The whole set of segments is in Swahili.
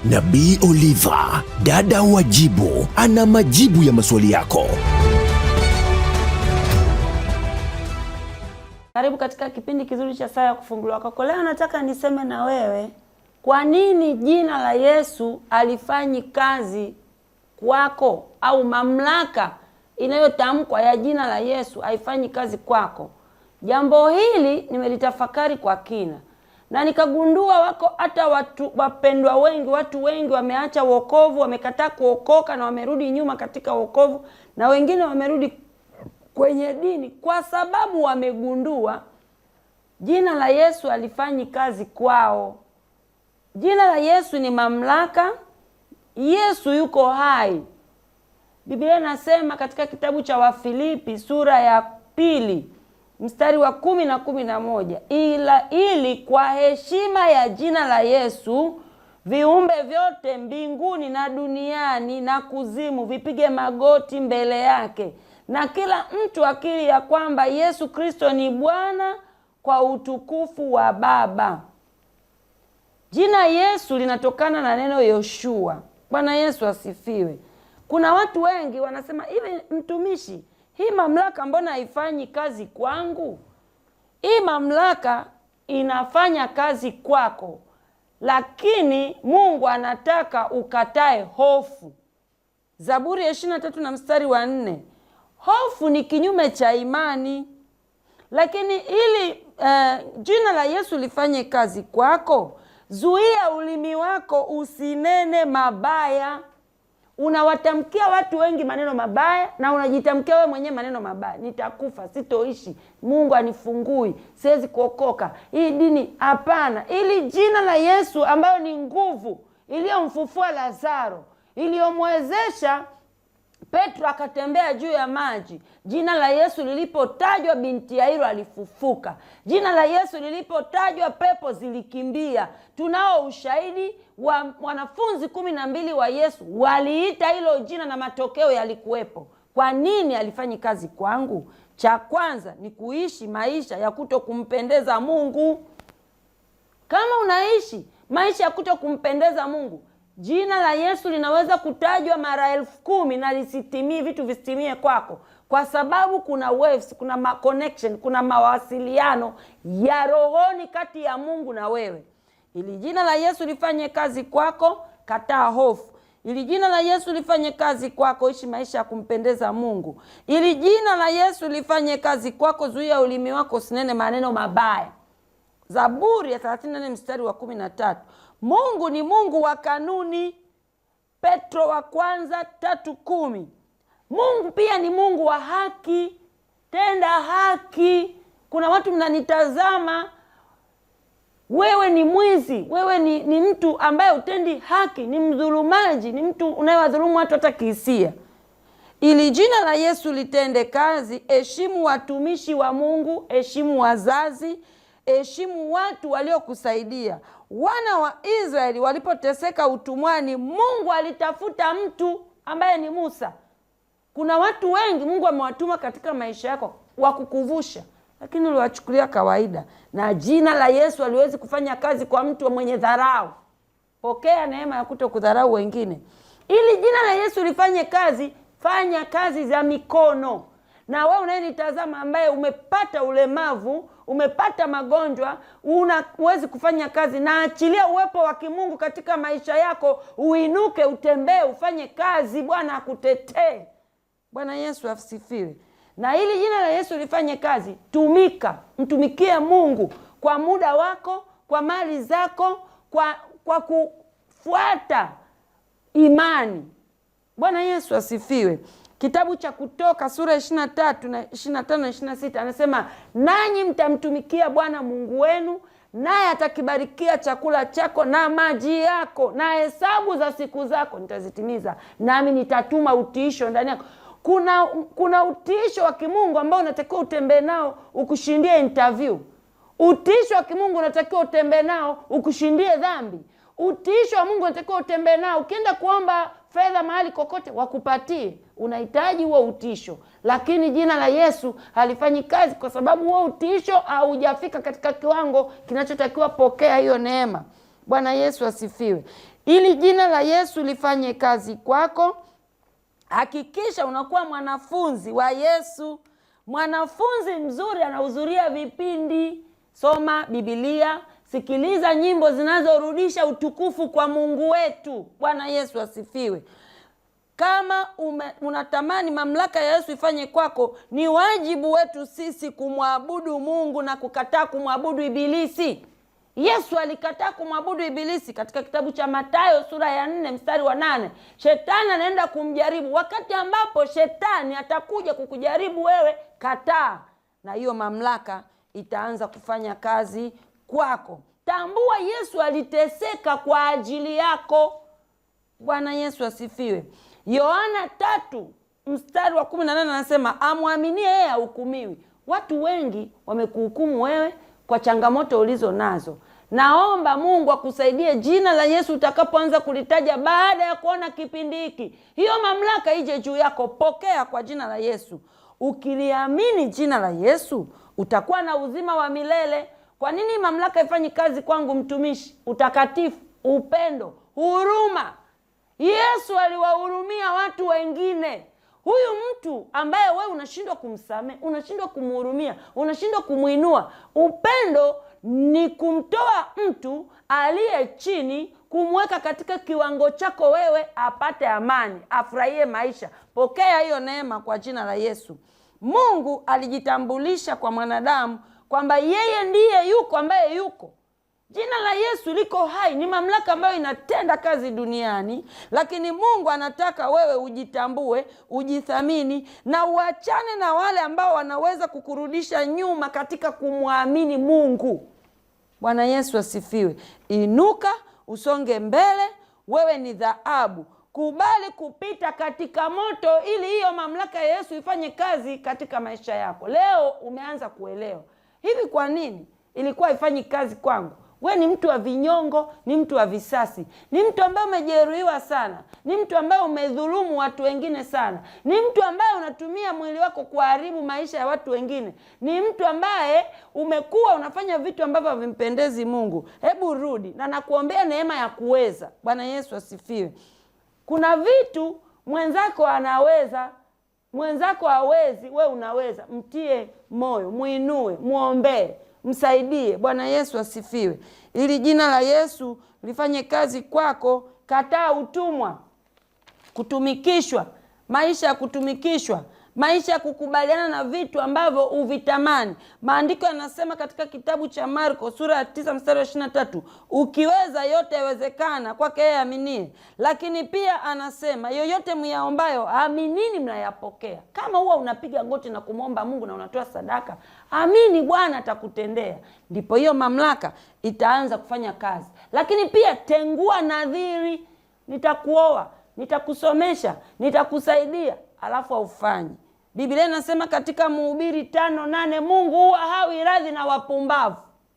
Nabii Oliva, dada wa jibu, ana majibu ya maswali yako. Karibu katika kipindi kizuri cha Saa ya Kufunguliwa Kwako. Leo nataka niseme na wewe, kwa nini jina la Yesu alifanyi kazi kwako, au mamlaka inayotamkwa ya jina la Yesu haifanyi kazi kwako. Jambo hili nimelitafakari kwa kina na nikagundua wako hata watu wapendwa wengi, watu wengi wameacha wokovu, wamekataa kuokoka na wamerudi nyuma katika wokovu, na wengine wamerudi kwenye dini kwa sababu wamegundua jina la Yesu halifanyi kazi kwao. Jina la Yesu ni mamlaka. Yesu yuko hai. Biblia inasema katika kitabu cha Wafilipi sura ya 2 mstari wa 10 na 11, ili kwa heshima ya jina la Yesu viumbe vyote mbinguni na duniani na kuzimu vipige magoti mbele yake, na kila mtu akiri ya kwamba Yesu Kristo ni Bwana, kwa utukufu wa Baba. Jina Yesu linatokana na neno Yoshua. Bwana Yesu asifiwe. Kuna watu wengi wanasema, hivi mtumishi, hii mamlaka mbona haifanyi kazi kwangu? Hii mamlaka inafanya kazi kwako, lakini Mungu anataka ukatae hofu. Zaburi ya 23 na mstari wa 4. Hofu ni kinyume cha imani. Lakini ili jina la Yesu lifanye kazi kwako, zuia ulimi wako usinene mabaya. Unawatamkia watu wengi maneno mabaya na unajitamkia wewe mwenyewe maneno mabaya. Nitakufa, sitoishi, Mungu anifungui, siwezi kuokoka, hii dini hapana. Ili jina la Yesu ambayo ni nguvu iliyomfufua Lazaro, iliyomwezesha Petro akatembea juu ya maji. Jina la Yesu lilipotajwa, binti Yairo alifufuka. Jina la Yesu lilipotajwa, pepo zilikimbia. Tunao ushahidi wa wanafunzi 12 wa Yesu waliita hilo jina na matokeo yalikuwepo. Kwa nini alifanyi kazi kwangu? Cha kwanza ni kuishi maisha ya kutokumpendeza Mungu. Kama unaishi maisha ya kutokumpendeza Mungu, jina la Yesu linaweza kutajwa mara 10,000 na lisitimie, vitu visitimie kwako, kwa sababu kuna waves, kuna connection, kuna mawasiliano ya rohoni kati ya Mungu na wewe. Ili jina la Yesu lifanye kazi kwako, kataa hofu. Ili jina la Yesu lifanye kazi kwako, ishi maisha ya kumpendeza Mungu. Ili jina la Yesu lifanye kazi kwako, zuia ulimi wako usinene maneno mabaya. Zaburi ya 34 mstari wa 13. Mungu ni Mungu wa kanuni. Petro wa kwanza 3:10. Mungu pia ni Mungu wa haki. Tenda haki. Kuna watu mnanitazama, wewe ni mwizi, wewe ni mtu ambaye utendi haki, ni mdhulumaji, ni mtu unayewadhulumu watu hata kihisia. Ili jina la Yesu litende kazi, heshimu watumishi wa Mungu, heshimu wazazi, heshimu watu waliokusaidia. Wana wa Israeli walipoteseka utumwani, Mungu alitafuta mtu ambaye ni Musa. Kuna watu wengi Mungu amewatuma katika maisha yako wa kukuvusha, lakini uliwachukulia kawaida. Na jina la Yesu haliwezi kufanya kazi kwa mtu mwenye dharau. Pokea neema ya kutokudharau wengine. Ili jina la Yesu lifanye kazi, fanya kazi za mikono. Na wewe unayenitazama ambaye umepata ulemavu, umepata magonjwa, huwezi kufanya kazi, na achilia uwepo wa kimungu katika maisha yako, uinuke, utembee, ufanye kazi. Bwana akutetee. Bwana Yesu asifiwe. Na ili jina la Yesu lifanye kazi, tumika, mtumikie Mungu kwa muda wako, kwa mali zako, kwa kufuata imani. Bwana Yesu asifiwe. Kitabu cha Kutoka sura 23 na 25 na 26 anasema, nanyi mtamtumikia Bwana Mungu wenu, naye atakibarikia chakula chako na maji yako, na hesabu za siku zako nitazitimiza, nami nitatuma utiisho ndani yako. Kuna utiisho wa kimungu ambao unatakiwa utembee nao ukushindie interview. Utiisho wa kimungu unatakiwa utembee nao ukushindie dhambi. Utiisho wa Mungu unatakiwa utembee nao ukienda kuomba fedha mahali kokote wakupatie. Unahitaji huo utiisho. Lakini jina la Yesu halifanyi kazi kwa sababu huo utiisho haujafika katika kiwango kinachotakiwa. Pokea hiyo neema. Bwana Yesu asifiwe. Ili jina la Yesu lifanye kazi kwako, hakikisha unakuwa mwanafunzi wa Yesu. Mwanafunzi mzuri anahudhuria vipindi, soma Biblia, sikiliza nyimbo zinazorudisha utukufu kwa Mungu wetu. Bwana Yesu asifiwe. Kama unatamani mamlaka ya Yesu ifanye kwako, ni wajibu wetu sisi kumwabudu Mungu na kukataa kumwabudu ibilisi. Yesu alikataa kumwabudu ibilisi katika kitabu cha Mathayo sura ya 4 mstari wa 8. Shetani anaenda kumjaribu. Wakati ambapo shetani atakuja kukujaribu wewe, kataa, na hiyo mamlaka itaanza kufanya kazi kwako. Tambua Yesu aliteseka kwa ajili yako. Bwana Yesu asifiwe. Yohana 3 mstari wa 18 anasema, amwaminie yeye hahukumiwi. Watu wengi wamekuhukumu wewe kwa changamoto ulizo nazo. Naomba Mungu akusaidie jina la Yesu utakapoanza kulitaja baada ya kuona kipindi hiki, hiyo mamlaka ije juu yako. Pokea kwa jina la Yesu. Ukiliamini jina la Yesu utakuwa na uzima wa milele. Kwa nini mamlaka ifanye kazi kwangu, mtumishi? Utakatifu, upendo, huruma. Yesu aliwahurumia watu wengine. Huyu mtu ambaye wewe unashindwa kumsamehe, unashindwa kumhurumia, unashindwa kumuinua. Upendo ni kumtoa mtu aliye chini, kumweka katika kiwango chako wewe, apate amani, afurahie maisha. Pokea hiyo neema kwa jina la Yesu. Mungu alijitambulisha kwa mwanadamu kwamba yeye ndiye yuko ambaye yuko. Jina la Yesu liko hai, ni mamlaka ambayo inatenda kazi duniani, lakini Mungu anataka wewe ujitambue, ujithamini, na uachane na wale ambao wanaweza kukurudisha nyuma katika kumwamini Mungu. Bwana Yesu asifiwe. Inuka, usonge mbele, wewe ni dhahabu. Kubali kupita katika moto ili hiyo mamlaka ya Yesu ifanye kazi katika maisha yako. Leo umeanza kuelewa. Hivi kwa nini ilikuwa ifanyi kazi kwangu? We ni mtu wa vinyongo, ni mtu wa visasi, ni mtu ambaye umejeruhiwa sana, ni mtu ambaye umedhulumu watu wengine sana, ni mtu ambaye unatumia mwili wako kuharibu maisha ya watu wengine, ni mtu ambaye umekuwa unafanya vitu ambavyo havimpendezi Mungu. Hebu rudi, na nakuombea neema ya kuweza. Bwana Yesu asifiwe. Kuna vitu mwenzako anaweza, mwenzako hawezi, we unaweza. Mtie moyo, muinue, muombee, msaidie. Bwana Yesu asifiwe. Ili jina la Yesu lifanye kazi kwako, kataa utumwa, kutumikishwa, maisha ya kutumikishwa, maisha ya kukubaliana na vitu ambavyo uvitamani. Maandiko yanasema katika kitabu cha Marko sura ya 9 mstari wa 23, ukiweza yote yawezekana kwake yeye aminie. Lakini pia anasema yoyote myaombayo aminini mnayapokea. Kama huwa unapiga goti na kumwomba Mungu na unatoa sadaka, amini Bwana atakutendea. Ndipo hiyo mamlaka itaanza kufanya kazi. Lakini pia tengua nadhiri, nitakuoa, nitakusomesha, nitakusaidia, alafu haufanyi. Biblia inasema katika Mhubiri 5:8, Mungu huwa hawi radhi na wapumbavu.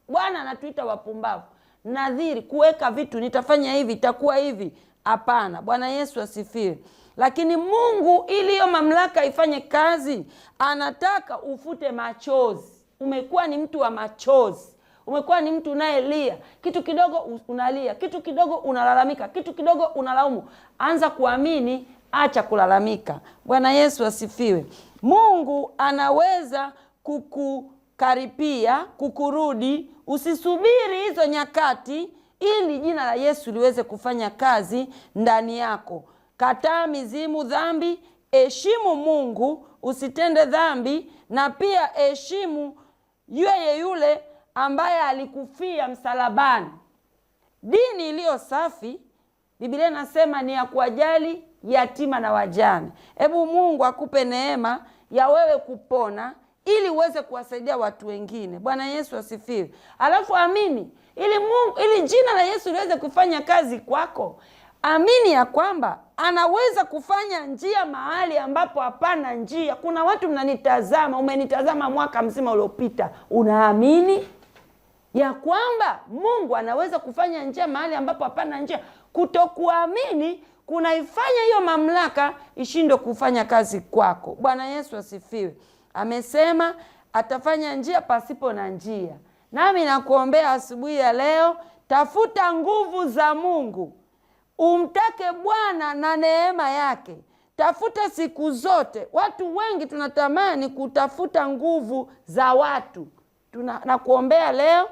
Bwana anatuita wapumbavu. Nadhiri, kuweka vitu, nitafanya hivi, itakuwa hivi. Hapana. Bwana Yesu asifiwe. Lakini Mungu ili hiyo mamlaka ifanye kazi, anataka ufute machozi. Umekuwa ni mtu wa machozi. Umekuwa ni mtu unayelia. Kitu kidogo unalia, kitu kidogo unalalamika, kitu kidogo unalaumu. Anza kuamini, acha kulalamika. Bwana Yesu asifiwe. Mungu anaweza kukukaripia, kukurudi. Usisubiri hizo nyakati ili jina la Yesu liweze kufanya kazi ndani yako. Kataa mizimu, dhambi, heshimu Mungu, usitende dhambi, na pia heshimu yule ambaye alikufia msalabani. Dini iliyo safi, Biblia inasema, ni ya kuwajali yatima na wajane. Hebu Mungu akupe neema ya wewe kupona ili uweze kuwasaidia watu wengine. Bwana Yesu asifiwe. Alafu amini, ili jina la Yesu liweze kufanya kazi kwako, amini ya kwamba anaweza kufanya njia mahali ambapo hapana njia. Kuna watu mnanitazama, umenitazama mwaka mzima uliopita, unaamini ya kwamba Mungu anaweza kufanya njia mahali ambapo hapana njia? Kutokuamini kunaifanya hiyo mamlaka ishindwe kufanya kazi kwako. Bwana Yesu asifiwe. Amesema atafanya njia pasipo na njia. Nami nakuombea asubuhi ya leo, tafuta nguvu za Mungu. Umtake Bwana na neema yake. Tafuta siku zote. Watu wengi tunatamani kutafuta nguvu za watu. Na kuombea leo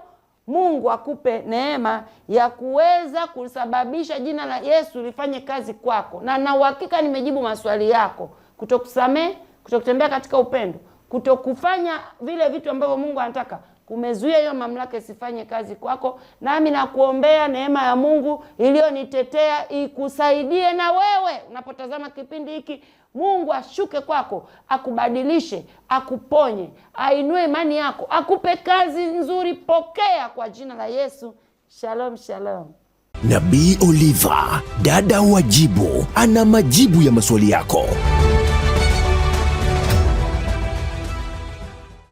Mungu akupe neema ya kuweza kusababisha jina la Yesu lifanye kazi kwako. Na uhakika nimejibu maswali yako. Kutokusamehe, kutokutembea katika upendo, kutokufanya vile vitu ambavyo Mungu anataka, kumezuia hiyo mamlaka isifanye kazi kwako. Nami nakuombea neema ya Mungu iliyonitetea ikusaidie na wewe unapotazama kipindi hiki. Mungu ashuke kwako, akubadilishe, akuponye, ainue imani yako, akupe kazi nzuri. Pokea kwa jina la Yesu. Shalom, shalom. Nabii Oliva, dada wa jibu, ana majibu ya maswali yako.